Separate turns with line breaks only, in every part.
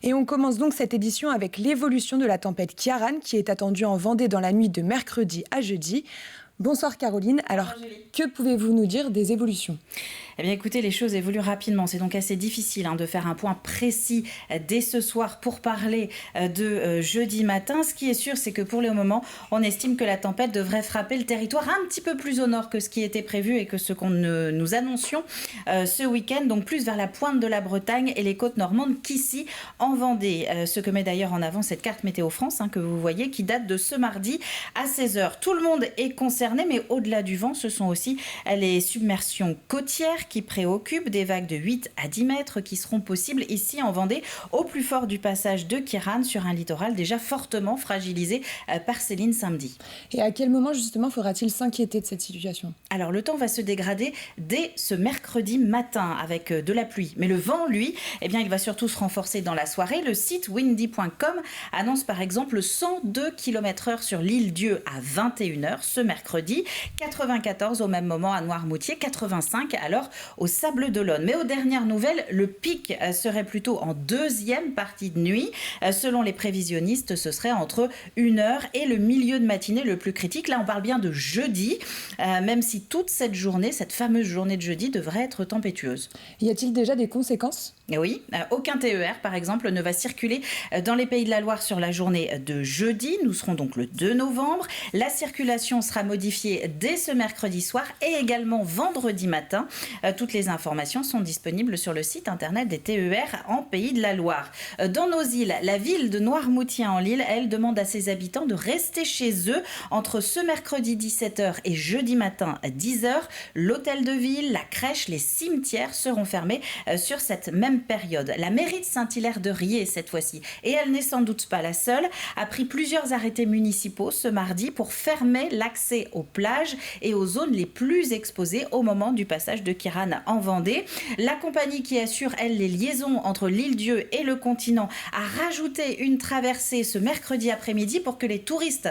Et on commence donc cette édition avec l'évolution de la tempête Kiaran qui est attendue en Vendée dans la nuit de mercredi à jeudi. Bonsoir Caroline, alors
Bonsoir Julie.
que pouvez-vous nous dire des évolutions ?
Eh bien écoutez, les choses évoluent rapidement, c'est donc assez difficile de faire un point précis dès ce soir pour parler de jeudi matin. Ce qui est sûr, c'est que pour le moment, on estime que la tempête devrait frapper le territoire un petit peu plus au nord que ce qui était prévu et que ce qu'on nous annoncions ce week-end, donc plus vers la pointe de la Bretagne et les côtes normandes qu'ici en Vendée. Ce que met d'ailleurs en avant cette carte Météo France que vous voyez, qui date de ce mardi à 16h. Tout le monde est concerné, mais au-delà du vent, ce sont aussi les submersions côtières qui préoccupent, des vagues de 8 à 10 mètres qui seront possibles ici en Vendée au plus fort du passage de Kiaran sur un littoral déjà fortement fragilisé par Céline samedi.
Et à quel moment justement faudra-t-il s'inquiéter de cette situation ?
Alors le temps va se dégrader dès ce mercredi matin avec de la pluie. Mais le vent, lui, eh bien, il va surtout se renforcer dans la soirée. Le site windy.com annonce par exemple 102 km/h sur l'île Dieu à 21h ce mercredi, 94 au même moment à Noirmoutier, 85 alors au Sables d'Olonne. Mais aux dernières nouvelles, le pic serait plutôt en deuxième partie de nuit. Selon les prévisionnistes, ce serait entre 1h et le milieu de matinée le plus critique. Là, on parle bien de jeudi, même si toute cette journée, cette fameuse journée de jeudi, devrait être tempétueuse.
Y a-t-il déjà des conséquences ?
Oui, aucun TER, par exemple, ne va circuler dans les Pays de la Loire sur la journée de jeudi. Nous serons donc le 2 novembre. La circulation sera modifiée dès ce mercredi soir et également vendredi matin. Toutes les informations sont disponibles sur le site internet des TER en Pays de la Loire. Dans nos îles, la ville de Noirmoutier en Lille, elle demande à ses habitants de rester chez eux entre ce mercredi 17h et jeudi matin 10h. L'hôtel de ville, la crèche, les cimetières seront fermés sur cette même période. La mairie de Saint-Hilaire-de-Riez, cette fois-ci, et elle n'est sans doute pas la seule, a pris plusieurs arrêtés municipaux ce mardi pour fermer l'accès aux plages et aux zones les plus exposées au moment du passage de Kiaran en Vendée. La compagnie qui assure, elle, les liaisons entre l'île Dieu et le continent a rajouté une traversée ce mercredi après-midi pour que les touristes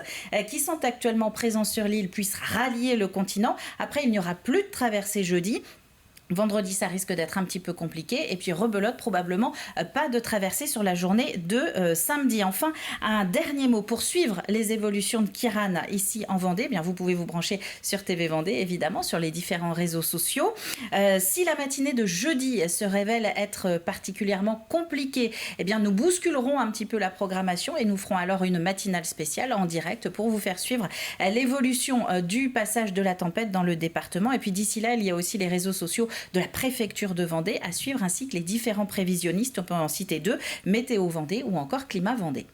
qui sont actuellement présents sur l'île puissent rallier le continent. Après, il n'y aura plus de traversée jeudi. Vendredi, ça risque d'être un petit peu compliqué. Et puis, rebelote, probablement pas de traversée sur la journée de samedi. Enfin, un dernier mot pour suivre les évolutions de Kiaran ici en Vendée. Eh bien, vous pouvez vous brancher sur TV Vendée, évidemment, sur les différents réseaux sociaux. Si la matinée de jeudi se révèle être particulièrement compliquée, eh bien, nous bousculerons un petit peu la programmation et nous ferons alors une matinale spéciale en direct pour vous faire suivre l'évolution du passage de la tempête dans le département. Et puis, d'ici là, il y a aussi les réseaux sociaux de la préfecture de Vendée à suivre, ainsi que les différents prévisionnistes, on peut en citer deux, Météo Vendée ou encore Climat Vendée.